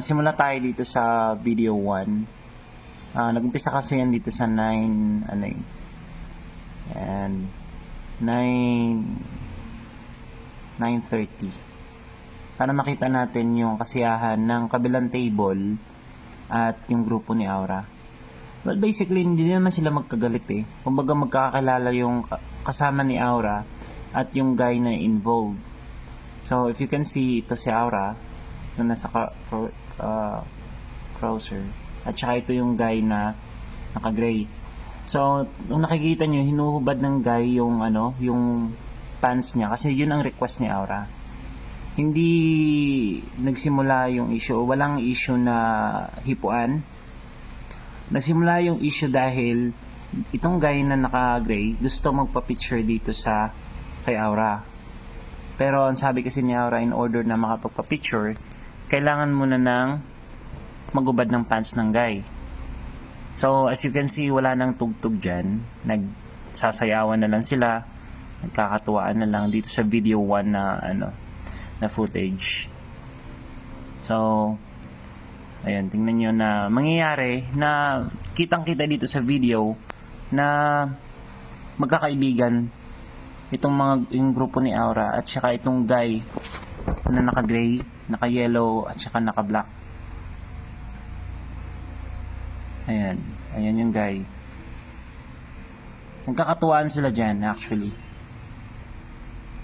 Simula tayo dito sa video 1. Nag-umpisa kasi yan dito sa 9, ano yun, and 9:30 para makita natin yung kasiyahan ng kabilang table at yung grupo ni Aura. Well, basically, hindi naman sila magkagalit eh. Kumbaga magkakakilala yung kasama ni Aura at yung guy na involved. So, if you can see, ito si Aura, yung nasa cruiser. At saka ito yung guy na naka-gray. So, nung nakikita nyo, hinuhubad ng guy yung, yung pants niya. Kasi yun ang request ni Aura. Hindi nagsimula yung issue. Walang issue na hipuan. Nagsimula yung issue dahil itong guy na naka-gray gusto magpa-picture dito sa kay Aura. Pero ang sabi kasi ni Aura, in order na makapagpa-picture, kailangan muna ng magubad ng pants ng guy. So, as you can see, wala nang tugtog dyan. Nagsasayawan na lang sila. Nagkakatuwaan na lang dito sa video 1 na footage. So, ayan, tingnan nyo na mangyayari na kitang-kita dito sa video na magkakaibigan itong yung grupo ni Aura at saka itong guy na naka-gray, naka-yellow at saka naka-black. Ayan yung guy. Nagkakatuwaan sila dyan actually.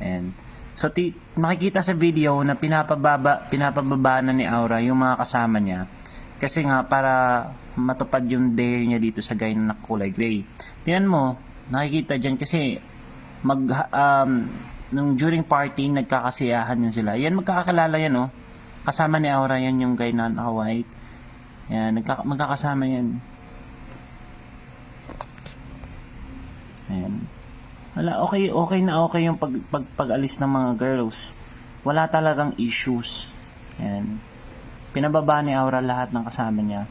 Ayan. So, makikita sa video na pinapababa na ni Aura yung mga kasama niya. Kasi nga, para matupad yung dare niya dito sa guy na nakakulay gray. Tingnan mo, nakikita dyan kasi nung during party, nagkakasiyahan yan sila. Yan, magkakakilala yan, oh. Kasama ni Aura yan yung guy na naka-white. Yan, magkakasama yan. Ayan. Wala, okay yung pag-alis ng mga girls. Wala talagang issues. Ayan. Pinababa ni Aura lahat ng kasama niya.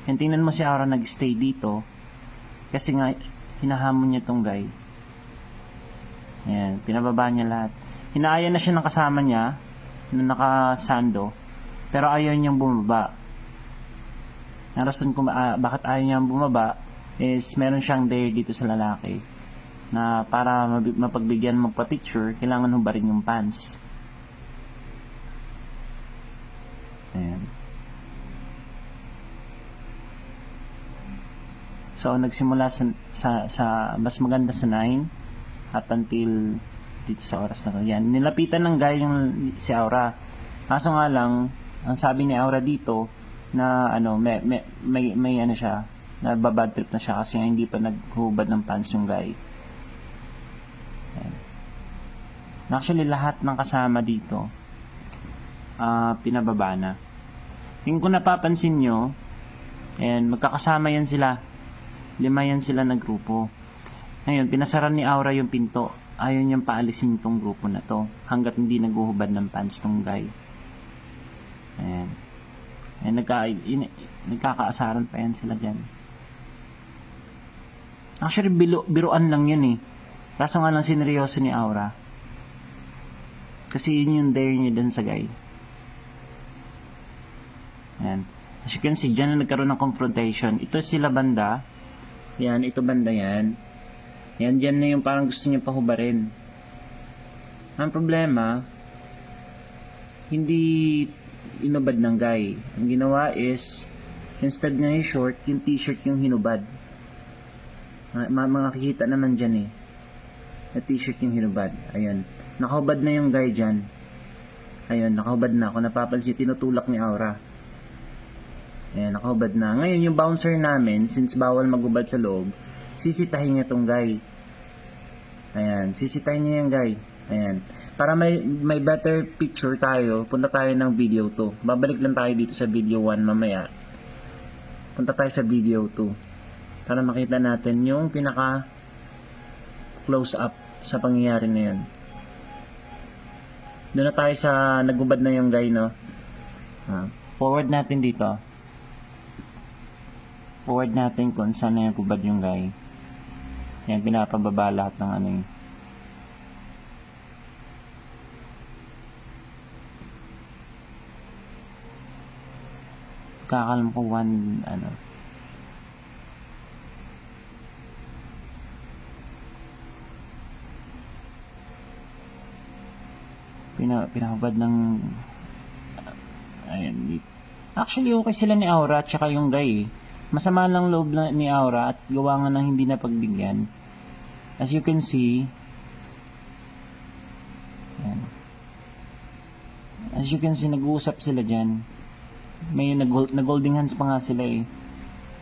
And tingnan mo si Aura nag-stay dito. Kasi nga, hinahamon niya tong guy. Ayan, pinababa niya lahat. Hinaaya na siya ng kasama niya na naka-sando. Pero ayaw niyang bumaba. Ang rason kung bakit ayaw niyang bumaba is meron siyang dare dito sa lalaki na para mapagbigyan magpa-picture, kailangan hubarin yung pants. Ayan. So, nagsimula sa mas maganda sa 9 at until dito sa oras na to. Yan. Nilapitan ng guy yung si Aura. Kaso nga lang, ang sabi ni Aura dito na may siya, na babad trip na siya kasi hindi pa naghubad ng pants yung guy. Actually, lahat ng kasama dito pinababa na. Yung kung napapansin nyo, and magkakasama yan sila. 5 yan sila na grupo. Ngayon, pinasaran ni Aura yung pinto. Ayaw niyang paalisin itong grupo na to hanggat hindi naghuhubad ng pants tong guy. Ayan. Ayan, nagkakaasaran pa yan sila dyan. Actually, biruan lang yun eh. Kaso nga lang sineryoso ni Aura. Kasi yun yung dare niya dun sa guy. Ayan. As you can see, dyan na nagkaroon ng confrontation. Ito sila banda. Yan, ito banda yan. Yan, dyan na yung parang gusto niya pahubarin. Ang problema, hindi inubad ng guy. Ang ginawa is, instead na yung short, yung t-shirt yung hinubad. Makikita naman dyan eh. Na t-shirt yung hinubad. Ayan. Nakahubad na yung guy dyan. Ayun, nakahubad na. Kung napapansin, tinutulak ni Aura. Ayan, nakahubad na. Ngayon, yung bouncer namin, since bawal maghubad sa loob, sisitahin niya tong guy. Ayan, sisitahin niya yung guy. Ayan. Para may better picture tayo, punta tayo ng video 2. Babalik lang tayo dito sa video 1 mamaya. Punta tayo sa video 2. Para makita natin yung pinaka close up sa pangyayari na yun. Doon na tayo sa nagubad na yung guy, no? Forward natin dito. Forward natin kung saan na nagubad yung guy. Yan, pinapababa lahat ng ano yun. Kakalam ko 1, ano. Pinahubad ng, ayun, actually okay sila ni Aura at saka yung guy. Masama lang loob ni Aura at gawa nga ng hindi na pagbigyan. As you can see, ayan. As you can see, nag-uusap sila dyan. May nag-holding hands pa nga sila eh.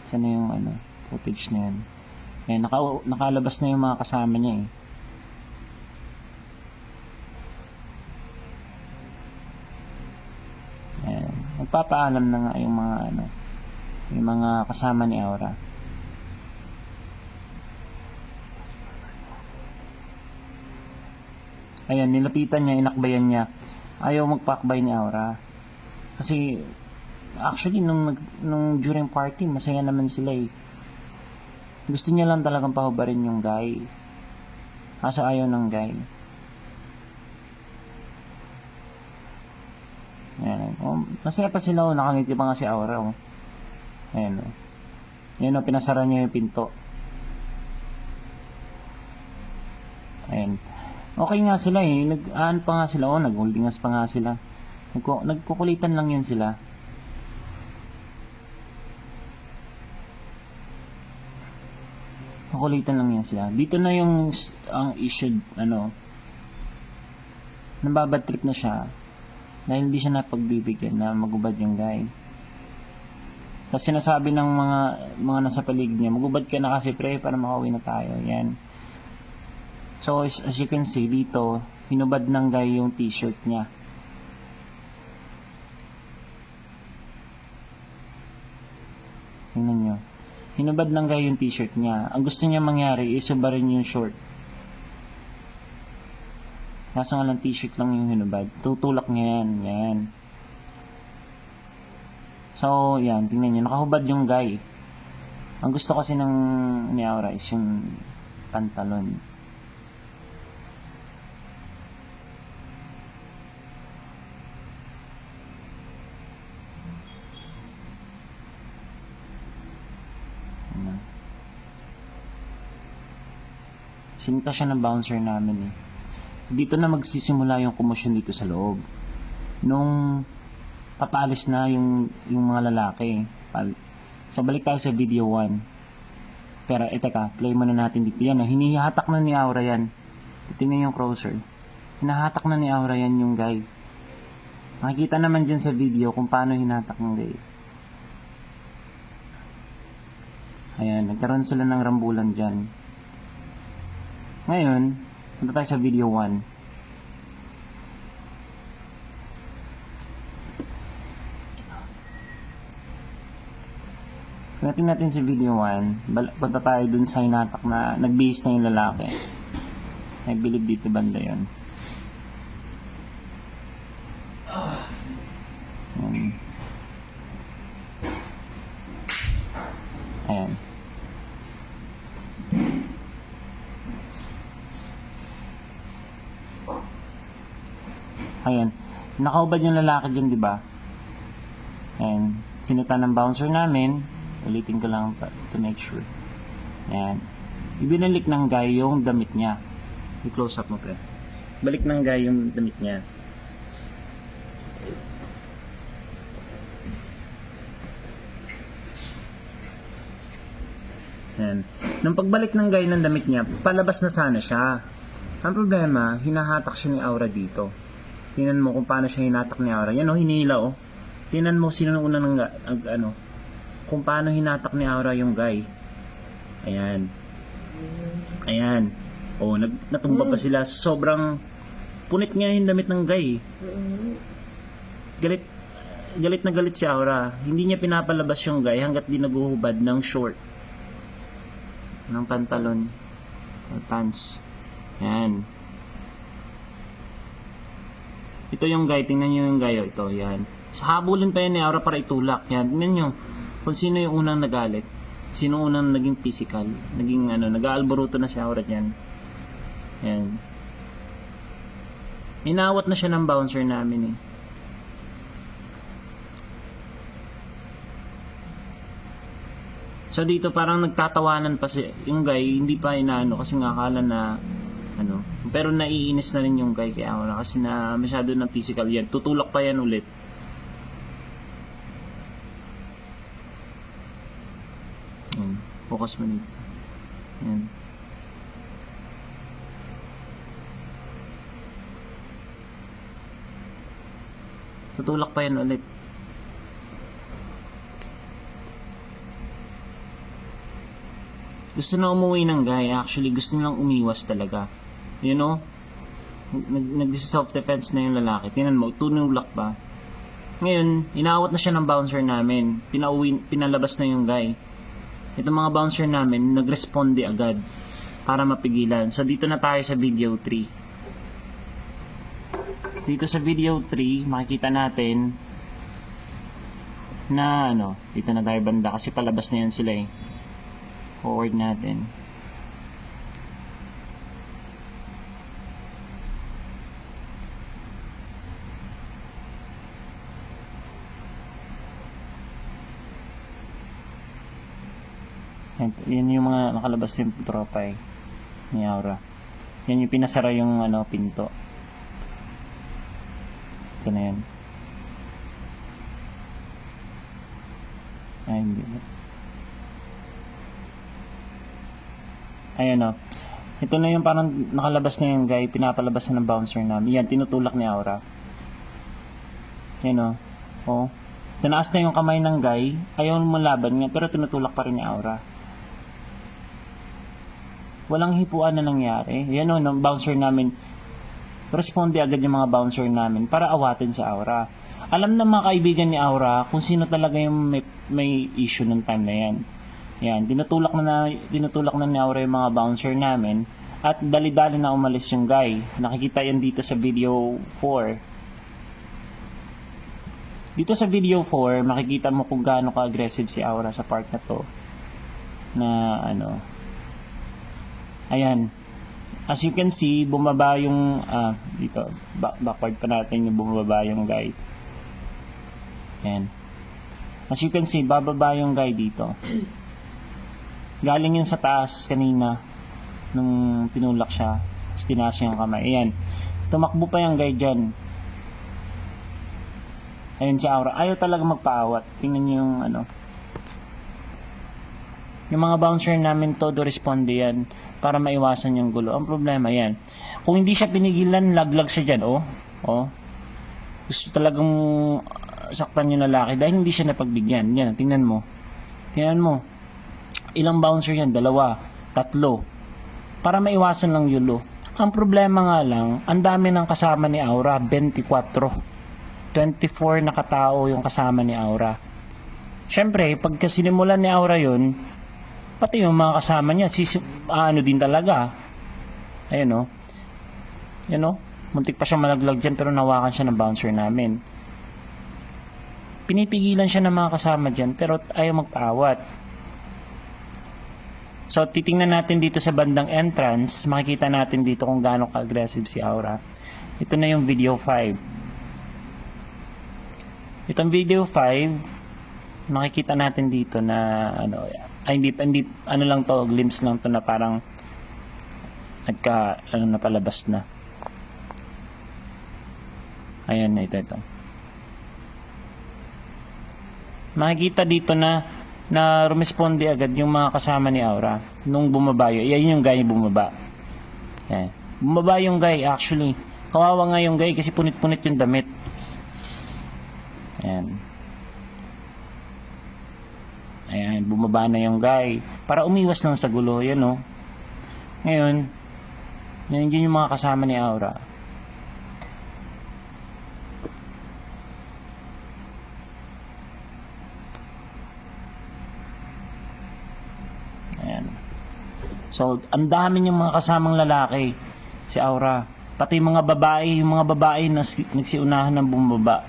Sana yung ano, footage na yan. Ayan, nakalabas na yung mga kasama niya eh. Ayan, magpapaalam na nga yung mga ano, yung mga kasama ni Aura. Ayan, nilapitan niya, inakbayan niya. Ayaw magpakbay ni Aura. Kasi actually nung during party masaya naman sila eh. Gusto niya lang talagang pahubarin yung guy. Kaso ayaw ng guy. Ayan. Oh, masaya pa sila oh, nakangiti pa nga si Aura oh. Ayan oh. Ayan oh, pinasara niya yung pinto. Ayan. Okay nga sila eh. Nag-aan pa nga sila oh, nag-holdingas pa nga sila. Nagkukulitan lang yun sila. Kukulitan lang yan sila. Dito na yung ang issue, ano, nababad trip na siya dahil hindi siya napagbibigyan na magubad yung guy. Tapos sinasabi ng mga nasa paligid niya, magubad ka na kasi pre para makauwi na tayo. Yan. So as you can see dito, hinubad ng guy yung t-shirt niya. Tingnan nyo. Hinubad ng guy yung t-shirt niya. Ang gusto niya mangyari, isubarin yung short. Kaso nga lang t-shirt lang yung hinubad. Tutulak niya yan. Yan. So, yan. Tingnan nyo. Nakahubad yung guy. Ang gusto kasi ng ni Aura is yung pantalon. Sinita siya ng bouncer namin eh. Dito na magsisimula yung komosyon dito sa loob. Nung papaalis na yung mga lalaki. So balik tayo sa video 1. Pero teka, play muna natin dito. Yan, hinihatak na ni Aura yan. Tingnan yung crosser. Hinahatak na ni Aura yan yung guy. Makikita naman dyan sa video kung paano hinatak ng guy. Ayan, nagkaroon sila ng rambulan dyan. Ngayon, punta tayo sa video 1. Pagdating natin sa video 1, punta tayo dun sa hinatak na nag-base na yung lalaki. I believe dito banda yun. Ayan. Ayan. Nakaubad yung lalaki dyan, di ba? Ayan. Sinita ng bouncer namin. Ulitin ko lang to make sure. Ayan. Ibinalik ng guy yung damit niya. I-close up mo, pre. Balik ng guy yung damit niya. Ayan. Nung pagbalik ng guy ng damit niya, palabas na sana siya. Ang problema, hinahatak siya ni Aura dito. Tingnan mo kung paano siya hinatak ni Aura. Yan o, hinila o. Tingnan mo sino nung unang kung paano hinatak ni Aura yung guy. Ayan. Ayan. O, natumba pa sila. Sobrang punit nga yung damit ng guy. Galit na galit si Aura. Hindi niya pinapalabas yung guy hanggat di naguhubad ng short. Ng pantalon. Or pants. Ayan. Ito yung guy, tingnan nyo yung guy, ito, yan. Sa habulin pa yan ni Aura para itulak, yan. Tingnan nyo, kung sino yung unang nagalit. Sino unang naging physical, naging nag-aalboruto na si Aura dyan. Yan. Inawat na siya ng bouncer namin eh. So dito parang nagtatawanan pa si yung guy, hindi pa inaano kasi nga akala na ano, pero naiinis na rin yung guy kay Aura kasi na masyado na physical yan. Tutulak pa yan ulit. Yan. Focus mo dito. Yan. Tutulak pa yan ulit. Gusto na umuwi ng guy. Actually, gusto nilang umiwas talaga. You know? Nag-self-defense na yung lalaki. Tingnan mo, tunulak pa. Ngayon, inaawat na siya ng bouncer namin. Pinalabas na yung guy. Itong mga bouncer namin, nag-responde agad para mapigilan. So, dito na tayo sa video 3. Dito sa video 3, makikita natin na ano, dito na tayo banda kasi palabas na yan sila eh. Forward natin. Yan yung mga nakalabas yung tropa eh, ni Aura. Yan yung pinasara yung ano, pinto. Ito na yan. Ay, hindi. Ayan o. Ito na yung parang nakalabas na yung guy, pinapalabas na ng bouncer namin. Yan, tinutulak ni Aura. Yan o. O. Tinaas na yung kamay ng guy. Ayaw mo laban nga, pero tinutulak pa rin ni Aura. Walang hipuan na nangyari. Yan o, ng bouncer namin. Responde agad yung mga bouncer namin para awatin si Aura. Alam ng mga kaibigan ni Aura kung sino talaga yung may issue ng time na yan. Yan, tinutulak na ni Aura yung mga bouncer namin at dali-dali na umalis yung guy. Nakikita yan dito sa video 4. Dito sa video 4, makikita mo kung gaano ka-aggressive si Aura sa part na to. Na ano. Ayan. As you can see, bumaba yung dito, backward pa natin yung bumaba yung guy. Ayan. As you can see, bababa yung guy dito. Galing yun sa taas kanina nung tinulak siya. Tapos tinaas yung kamay. Ayan. Tumakbo pa yung guy dyan. Ayan si Aura. Ayaw talaga magpaawat. Tingnan nyo yung ano. Yung mga bouncer namin todo responde yan para maiwasan yung gulo. Ang problema yan. Kung hindi siya pinigilan, laglag siya dyan. Oh. Gusto talagang saktan yung lalaki dahil hindi siya napagbigyan. Yan. Tingnan mo. Tingnan mo. Ilang bouncer yan? 2, 3. Para maiwasan lang yulo. Ang problema nga lang, ang dami ng kasama ni Aura, 24. 24 na katao yung kasama ni Aura. Siyempre, pagka sinimulan ni Aura yun, pati yung mga kasama niya, ano din talaga. Ayun o. Yan o. Muntik pa siya malaglag dyan pero nawakan siya ng bouncer namin. Pinipigilan siya ng mga kasama dyan pero ayaw magpaawat. So, titingnan natin dito sa bandang entrance. Makikita natin dito kung gaano ka-aggressive si Aura. Ito na yung video 5. Itong video 5, makikita natin dito na ano, hindi ano lang to, glimpse lang to na parang napalabas na. Ayan na ito. Makikita dito na rumisponde agad yung mga kasama ni Aura nung bumaba yun. Yan yung guy bumaba. Yan. Bumaba yung guy actually. Kawawa nga yung guy kasi punit-punit yung damit. Ayan. Ayan, bumaba na yung guy. Para umiwas lang sa gulo. Yan o. Ngayon, yan yung mga kasama ni Aura. So, ang dami niyang mga kasamang lalaki si Aura. Pati yung mga babae na nagsiunahan ng bumaba.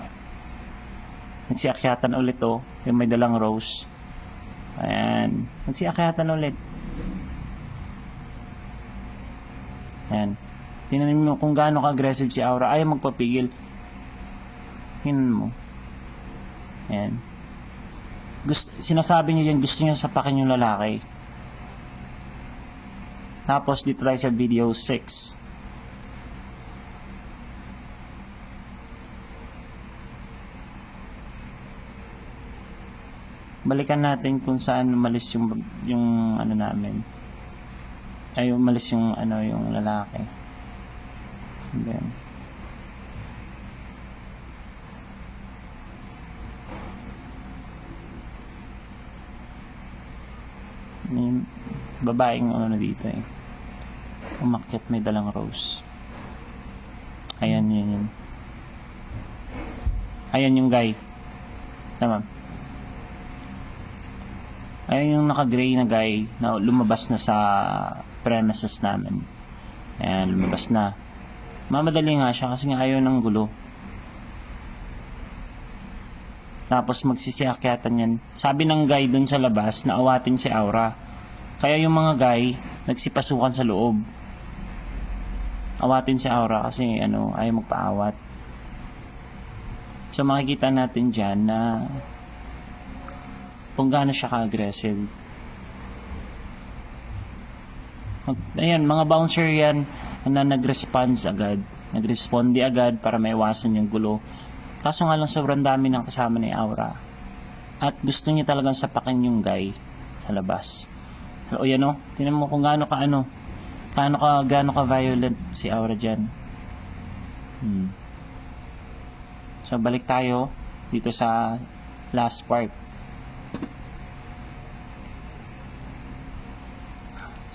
Nagsiakyatan ulit yung may dalang rose. Ayan. Nagsiakyatan ulit. Ayan. Tingnan mo kung gaano ka-aggressive si Aura. Ayaw magpapigil. Tingnan mo. Ayan. Sinasabi niya yan, gusto niya sapakin yung lalaki. Tapos dito tayo sa video 6. Balikan natin kung saan umalis yung ano namin. Ay umalis yung ano yung lalaki. And then yung babaeng ano na dito eh. Umakyat, may dalang rose. Ayan yun. Ayan yung guy. Tama. Ayan yung naka-gray na guy na lumabas na sa premises namin. Ayan, lumabas na. Mamadali nga siya kasi nga ayaw ng gulo. Tapos magsisiakyatan yan. Sabi ng guy dun sa labas na awatin si Aura. Kaya yung mga guy nagsipasukan sa loob. Awatin si Aura kasi ano, ayaw magpaawat. So makikita natin dyan na kung gaano siya ka-aggressive. Ayan, mga bouncer yan na nag-response agad. Nag-responde agad para maiwasan yung gulo. Kaso nga lang sobrang dami ng kasama ni Aura. At gusto niya talagang sapakin yung guy sa labas. So, o yan o, tinan mo kung gaano ka violent si Aura dyan. So, balik tayo dito sa last part.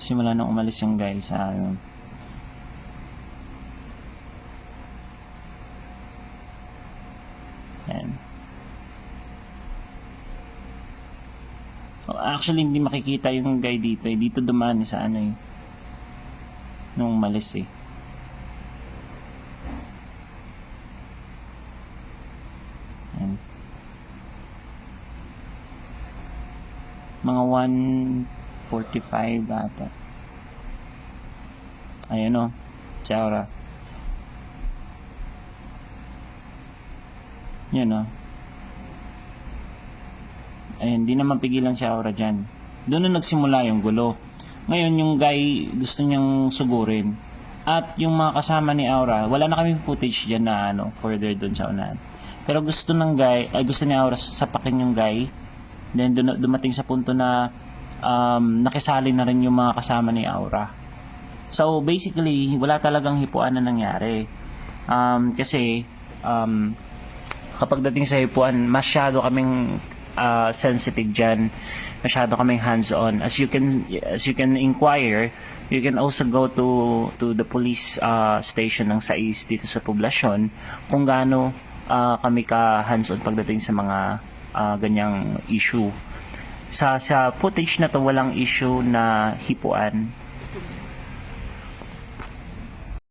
Simula nang umalis yung guy sa Ayan. Actually, hindi makikita yung guy dito eh. Dito dumaan sa ano eh. Nung umalis eh. Ayan. Mga 1:45 ata. Ayan o. Si Aura. Yan o. Ayun, di naman pigilan si Aura dyan. Doon na nagsimula yung gulo. Ngayon yung guy gusto niyang sugurin. At yung mga kasama ni Aura, wala na kaming footage dyan na ano, further doon sa unahan. Pero gusto ni Aura sapakin yung guy. Then dumating sa punto na nakisali na rin yung mga kasama ni Aura. So basically, wala talagang hipuan na nangyari. Kasi kapag dating sa hipuan, masyado kaming sensitive dyan, masyado kaming hands-on. As you can inquire, you can also go to the police station ng SAIS dito sa poblasyon kung gaano kami ka hands-on pagdating sa mga ganyang issue. Sa footage na to walang issue na hipuan.